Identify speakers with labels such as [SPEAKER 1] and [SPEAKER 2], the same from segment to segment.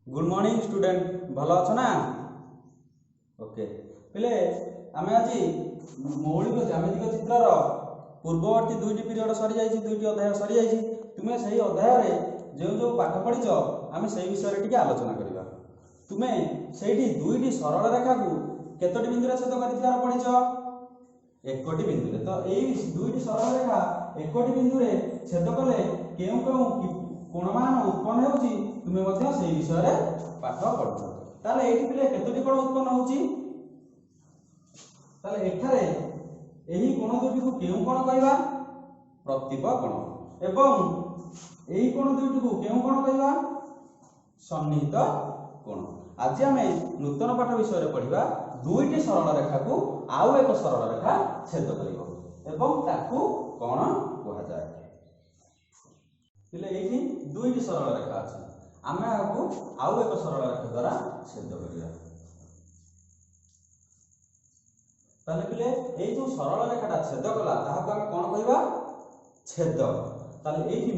[SPEAKER 1] Good morning student भल अच्छ ना ओके पिले आमे आज मौलिक ज्यामितिक चित्रर पूर्ववर्ती दुईटी पीरियड सरी जाइए दुईटी अध्याय सरी जाइए तुम्हें सही अध्याय जो जो पाठ पढ़ीच आम से विषय टी आलोचना करवा तुम्हें से दुईटी सरल रेखा को केतोटी बिंदु छेद कर पढ़ीच एकोटी बिंदु तो यही दुईटी सरल रेखा एकोटी बिंदु छेद कले केउ केउ कोणमान उत्पन्न होउची तुमे मध्य सेही विषय रे पाठ पढुछ ताले एठी पिले केतोटी कोण उत्पन्न होउची ताले एठारे एही कोण दुटी को केउ कोण कहबा प्रतिप कोण एवं एही कोण दुटी को केउ कोण कहबा सन्निहित कोण आज आमे नूतन पाठ विषय रे पढिबा दुईटी सरल रेखा को आउ एक सरल रेखा छेद करिवो एवं ताकू कोण कहा जाय ये दुईटी सरल रेखा अच्छे आम आपको आउ एक सरल रेखा द्वारा छेद करें पिले ये जो सरल रेखाटा छेद कला ताहाको आम कौन कहबा छेद ताले यही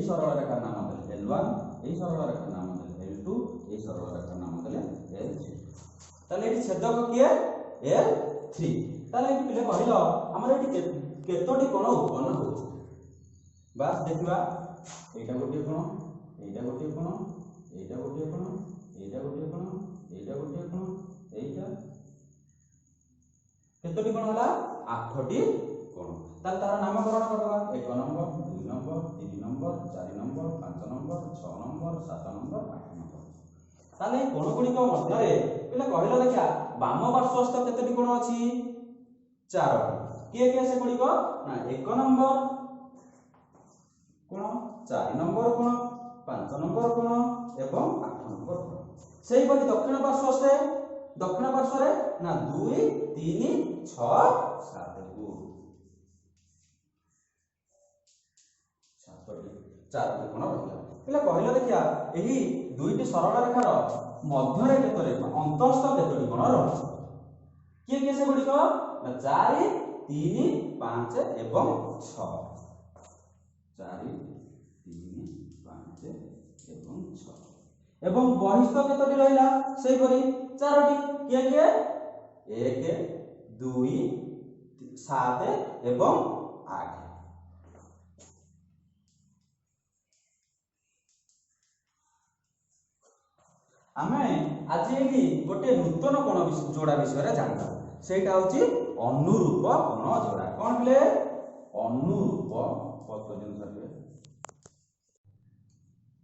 [SPEAKER 1] सरल रेखा नाम देले L1 यही सरल रेखा नाम देले L2 यही सरल रेखा नाम देले L3 ताले ये छेदक किए L3 ताले ये पिले कहलो हमर एटी केतोटी कोण उत्पन्न हो बस देखिबा एटा गोटे कोण एटा गोटे कोण एटा गोटे कोण एटा गोटे कोण एटा गोटे कोण एटा केतोटी कोण होला 8टी कोण ताल तार नामकरण करबा 1 number 2 number 3 number 4 number 5 number 6 number 7 number 8 number ताले कोण गुडी को मध्य रे पिला कहिला देखा वाम पार्श्वस्थ केतोटी कोण अछि 4टी के से गुडी को ना 1 नंबर कोण 4 नंबर कोण 5 नंबर कोण एवं 8 नंबर कोण सेही परि दक्षिण पार्श्व रे ना 2 3 6 7 को 4टी कोण रहिला पिला कहिला देखिया एही दुईटी सरल रेखार मध्य रे केतरे अंतस्थ केतोटी कोण रहछि के से गुडी को ना 4 3 5 एवं 6 4 3 5 एवं 6 एवं बहिस्थ केतोटी रहिला सेही परि 4टी के 1 2 7 एवं 8 आमे आज एठी गोटे नूतन कोण जोड़ा विषय जानबा सेटा होची अनुरूप कोण जोड़ा कोन बिले अनुरूप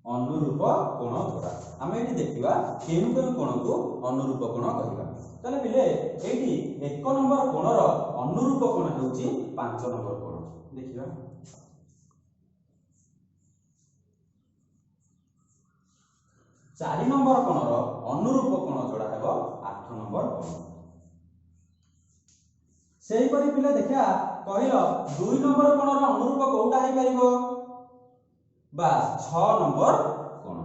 [SPEAKER 1] अनुरूप कोण जोड़ा आम ये देखा केउ केउ कोण को अनुरूप कोण कहवा ताले पिले एठी 1 नंबर कोणर अनुरूप कोण हेउची 5 नंबर कोण देखिबा 4 नंबर कोणर अनुरूप कोण जोड़ा हेबो 8 नंबर कोण सेही परि पिले देखा कहिलो 2 नंबर कोणर अनुरूप कोउटा हे परिबो बस 6 नंबर कोण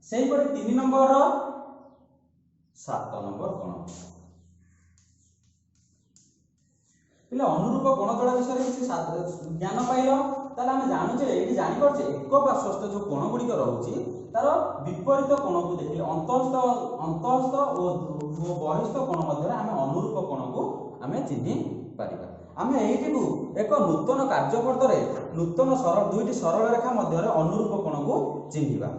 [SPEAKER 1] सेही परि 3 नंबर 7 नंबर कोण पिले अनुरूप कोण जोड़ा विषय किछि ज्ञान पाइलो ताले हम जानु जे एठी जानि परछे एक पार्श्वस्थ जो कोण गुडी रहउची तार विपरीत कोण को देखिले अंतस्थ ओ बहिस्थ कोण मध्य हम अनुरूप कोण को हम चिन्हि पारिबा आमे एठी को एक नूतन कार्यपद्धति रे नूतन सरल दुईटी सरल रेखा मध्य रे अनुरूप कोण को चिन्हिबा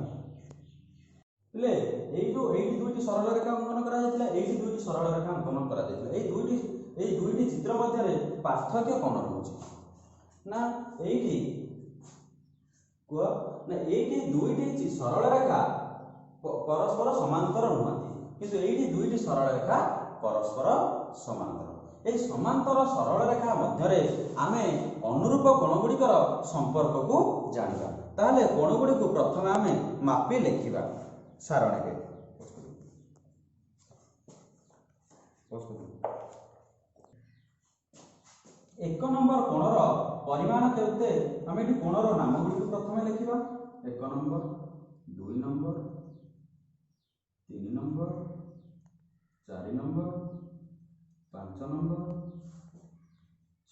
[SPEAKER 1] ले एई दुईटी सरल रेखा अंकन करा जायतिला एई दुईटी सरल रेखा अंकन करा जायतिला एई दुईटी चित्र मध्य रे पार्थक्य कोन रहउची ना एठी को ना एठी दुईटी सरल रेखा परस्पर समांतर नहति किंतु एठी दुईटी सरल रेखा परस्पर समांतर ए समांतर सरल रेखा मध्य रे आमे अनुरूप कोण गुडिकर संपर्क को जानिबा ताले कोण गुडी को प्रथम आमे मापी लेखिबा सारणी के 1 नंबर कोणर परिमाण केते आमे एठी कोणर नाम गुडी को प्रथम लेखिबा 1 number 2 number 3 number 4 number 5 number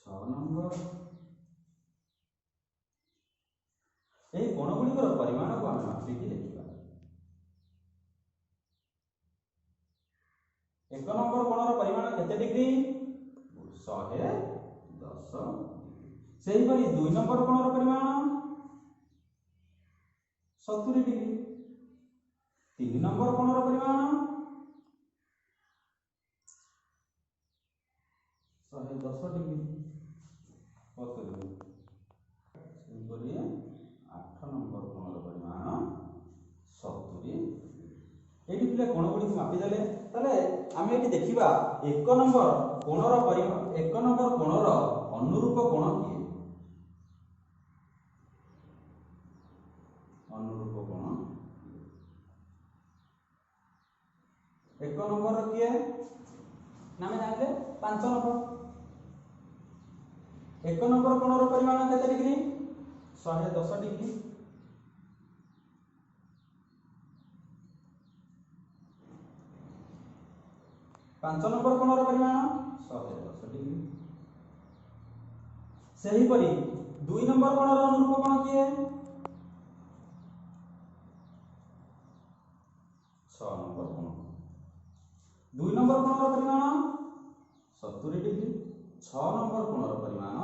[SPEAKER 1] 6 number ଏହି କୋଣଗୁଡ଼ିକର ପରିମାଣକୁ ଆମେ ମାପିକି ଲେଖିବା। 1 ନମ୍ବର କୋଣର ପରିମାଣ କେତେ ଡିଗ୍ରୀ? 110 ଡିଗ୍ରୀ। ସେହିପରି 2 ନମ୍ବର କୋଣର ପରିମାଣ 70 ଡିଗ୍ରୀ। 3 ନମ୍ବର କୋଣର ପରିମାଣ 110 ଡିଗ୍ରୀ। ସେହିପରି 8 ନମ୍ବର କୋଣର ପରିମାଣ 70। ଏଇଠି ପିଲେ କୋଣ ଗୁଡ଼ିକୁ ମାପିଦେଲେ। ତାହେଲେ ଆମେ ଏଠି ଦେଖିବା 1 ନମ୍ବର କୋଣର ପରିମାଣ, 1 ନମ୍ବର କୋଣର ଅନୁରୂପ କୋଣ କିଏ? ଅନୁରୂପ କୋଣ 1 ନମ୍ବର କିଏ ନା ଆମେ ଜାଣିଲେ 5 ନମ୍ବର। 1 ନମ୍ବର କୋଣର ପରିମାଣ କେତେ ଡିଗ୍ରୀ? 110 ଡିଗ୍ରୀ। 5 ନମ୍ବର କୋଣର ପରିମାଣ 110 ଡିଗ୍ରୀ। ସେହିପରି 2 ନମ୍ବର କୋଣର ଅନୁରୂପ କୋଣ କିଏ? 6 ନମ୍ବର କୋଣ। 2 ନମ୍ବର କୋଣର ପରିମାଣ 70 ଡିଗ୍ରୀ। 6 ନମ୍ବର କୋଣର ପରିମାଣ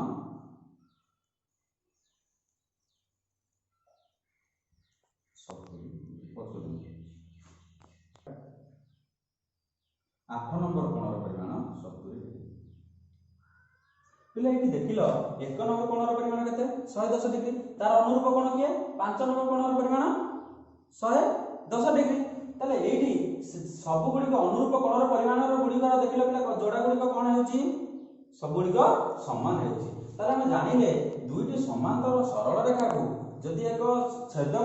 [SPEAKER 1] 70 ଡିଗ୍ରୀ। 8 ନମ୍ବର କୋଣର ପରିମାଣ 70 ଡିଗ୍ରୀ। ପିଲା ଏଠି ଦେଖିଲ 1 ନମ୍ବର କୋଣର ପରିମାଣ କେତେ? 110 ଡିଗ୍ରୀ। ତାର ଅନୁରୂପ କୋଣ କିଏ? 5 ନମ୍ବର କୋଣର ପରିମାଣ 110 ଡିଗ୍ରୀ। ତାହେଲେ ଏଇଠି ସବୁ ଗୁଡ଼ିକ ଅନୁରୂପ କୋଣର ପରିମାଣର ଗୁଡ଼ିକର ଦେଖିଲ ପିଲା ଯୋଡ଼ା ଗୁଡ଼ିକ କ'ଣ ହେଉଛି? ସବୁ ଗୁଡ଼ିକ ସମାନ ହେଉଛି। ତାହେଲେ ଆମେ ଜାଣିଲେ ଦୁଇଟି ସମାନ୍ତର ସରଳ ରେଖାକୁ ଯଦି ଏକ ଛେଦ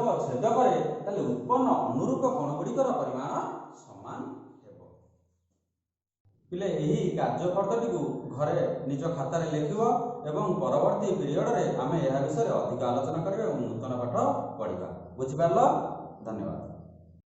[SPEAKER 1] କରେ ତାହେଲେ ଉତ୍ପନ୍ନ ଅନୁରୂପ କୋଣ ଗୁଡ଼ିକର ପରିମାଣ ସମାନ ହେବ। ପିଲେ ଏହି କାର୍ଯ୍ୟପଦ୍ଧତିକୁ ଘରେ ନିଜ ଖାତାରେ ଲେଖିବ ଏବଂ ପରବର୍ତ୍ତୀ ପିରିୟଡ଼ରେ ଆମେ ଏହା ବିଷୟରେ ଅଧିକ ଆଲୋଚନା କରିବା ଏବଂ ନୂତନ ପାଠ ପଢ଼ିବା। ବୁଝିପାରିଲ? ଧନ୍ୟବାଦ।